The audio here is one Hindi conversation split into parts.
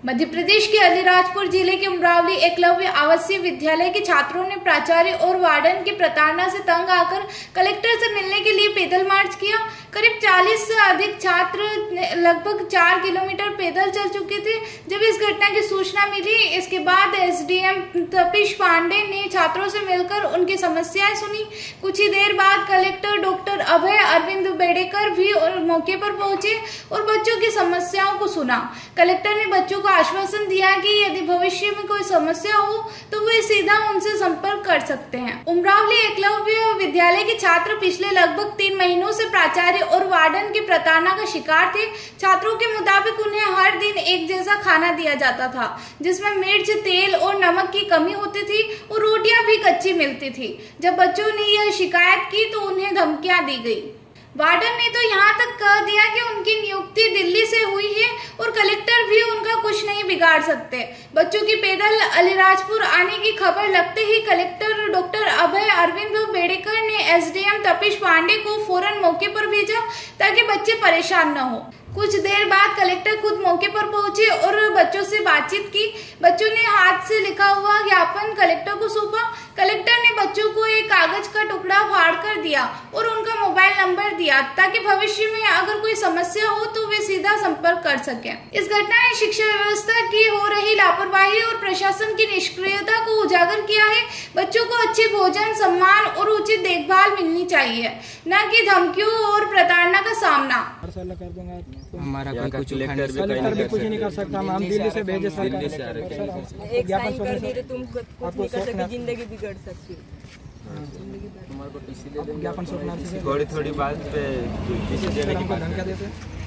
मध्य प्रदेश के अलीराजपुर जिले के उमरावली एकलव्य आवासीय विद्यालय के छात्रों ने प्राचार्य और वार्डन की प्रताड़ना से तंग आकर कलेक्टर से मिलने के लिए पैदल मार्च किया। करीब 40 से अधिक छात्र लगभग 4 किलोमीटर पैदल चल चुके थे। जब इस घटना की सूचना मिली, इसके बाद एसडीएम तपीश पांडे ने छात्रों से मिलकर उनकी समस्याएं सुनी। कुछ ही देर बाद कलेक्टर डॉक्टर अभय अरविंद बेड़ेकर भी मौके पर पहुंचे और बच्चों की समस्याओं को सुना। कलेक्टर ने बच्चों को आश्वासन दिया कि यदि भविष्य में कोई समस्या हो तो वे सीधा उनसे संपर्क कर सकते हैं। उमरावली एकलव्य विद्यालय के छात्र पिछले लगभग 3 महीनों से प्राचार्य और वार्डन की प्रताड़ना का शिकार थे। छात्रों के मुताबिक उन्हें हर दिन एक जैसा खाना दिया जाता था, जिसमें मिर्च, तेल और नमक की कमी होती थी और रोटियां भी कच्ची मिलती थी। जब बच्चों ने यह शिकायत की तो उन्हें धमकियां दी गई। वार्डन ने तो यहाँ तक कह दिया कि उनकी नियुक्ति दिल्ली से हुई है और कलेक्टर भी उनका कुछ नहीं बिगाड़ सकते। बच्चों की पैदल अलीराजपुर आने की खबर लगते ही कलेक्टर डॉक्टर अभय अरविंद बेड़ेकर ने एसडीएम तपीश पांडे को फौरन मौके पर भेजा ताकि बच्चे परेशान न हो। कुछ देर बाद कलेक्टर खुद मौके पर पहुंचे और बच्चों से बातचीत की। बच्चों ने हाथ से लिखा हुआ ज्ञापन कलेक्टर को सौंपा। कलेक्टर ने बच्चों को एक कागज का टुकड़ा फाड़ कर दिया और उनका मोबाइल नंबर दिया ताकि भविष्य में अगर कोई समस्या हो तो वे सीधा संपर्क कर सकें। इस घटना ने शिक्षा व्यवस्था की हो रही लापरवाही और प्रशासन की निष्क्रियता को उजागर किया है। बच्चों को अच्छे भोजन, सम्मान और उचित देखभाल मिलनी चाहिए, न कि धमकियों और प्रताड़ना का सामना। हमारा कोई कुछ कलेक्टर भी कुछ नहीं कर सकता। हम दिल्ली से भेजे सरकार एक साइन कर दी तो तुम कुछ नहीं कर सकते, जिंदगी बिगड़ सकती है। तुम्हारे को टीसी दे देंगे, ज्ञापन सौंपना थोड़ी बात पे टीसी देने की बात क्या देते।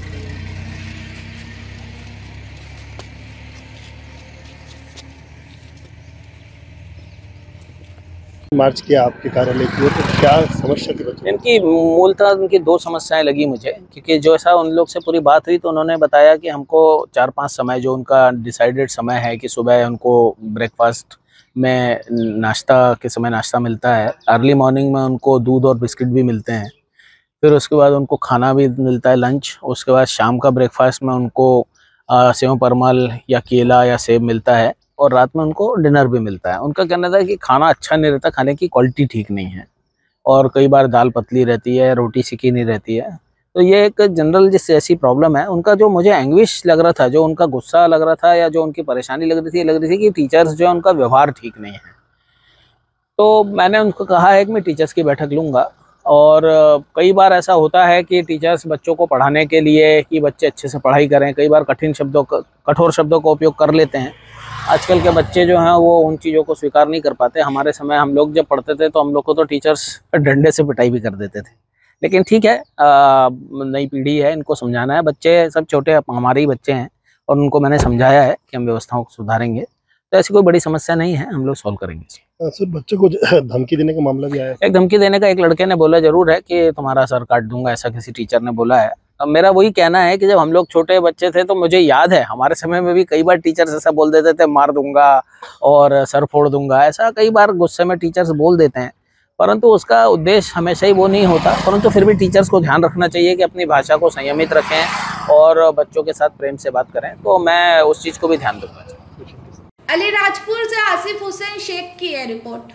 मार्च किया आपके कार्यालय की, तो क्या समस्या थी बच्चों? इनकी मूलतः उनकी 2 समस्याएं लगी मुझे, क्योंकि जो ऐसा उन लोग से पूरी बात हुई तो उन्होंने बताया कि हमको 4-5 समय जो उनका डिसाइडेड समय है कि सुबह उनको ब्रेकफास्ट में नाश्ता के समय नाश्ता मिलता है, अर्ली मॉर्निंग में उनको दूध और बिस्किट भी मिलते हैं, फिर उसके बाद उनको खाना भी मिलता है लंच, उसके बाद शाम का ब्रेकफास्ट में उनको सेव परमल या केला या सेब मिलता है और रात में उनको डिनर भी मिलता है। उनका कहना था कि खाना अच्छा नहीं रहता, खाने की क्वालिटी ठीक नहीं है और कई बार दाल पतली रहती है, रोटी सिकी नहीं रहती है। तो ये एक जनरल जिससे ऐसी प्रॉब्लम है। उनका जो मुझे एंग्विश लग रहा था, जो उनका गुस्सा लग रहा था या जो उनकी परेशानी लग रही थी कि टीचर्स जो है उनका व्यवहार ठीक नहीं है। तो मैंने उनको कहा है कि मैं टीचर्स की बैठक लूँगा। और कई बार ऐसा होता है कि टीचर्स बच्चों को पढ़ाने के लिए कि बच्चे अच्छे से पढ़ाई करें, कई बार कठोर शब्दों का उपयोग कर लेते हैं। आजकल के बच्चे जो हैं वो उन चीज़ों को स्वीकार नहीं कर पाते। हमारे समय हम लोग जब पढ़ते थे तो हम लोग को तो टीचर्स डंडे से पिटाई भी कर देते थे। लेकिन ठीक है, नई पीढ़ी है, इनको समझाना है। बच्चे सब छोटे हमारे ही बच्चे हैं और उनको मैंने समझाया है कि हम व्यवस्थाओं को सुधारेंगे, तो ऐसी कोई बड़ी समस्या नहीं है, हम लोग सॉल्व करेंगे। सर, बच्चों को धमकी देने का मामला भी आया? एक धमकी देने का एक लड़के ने बोला जरूर है कि तुम्हारा सर काट दूंगा, ऐसा किसी टीचर ने बोला है। अब मेरा वही कहना है कि जब हम लोग छोटे बच्चे थे तो मुझे याद है हमारे समय में भी कई बार टीचर्स ऐसा बोल देते थे, मार दूंगा और सर फोड़ दूंगा, ऐसा कई बार गुस्से में टीचर्स बोल देते हैं, परंतु उसका उद्देश्य हमेशा ही वो नहीं होता। परंतु फिर भी टीचर्स को ध्यान रखना चाहिए कि अपनी भाषा को संयमित रखें और बच्चों के साथ प्रेम से बात करें। तो मैं उस चीज़ को भी ध्यान दूंगा। अलीराजपुर से आसिफ हुसैन शेख की है रिपोर्ट।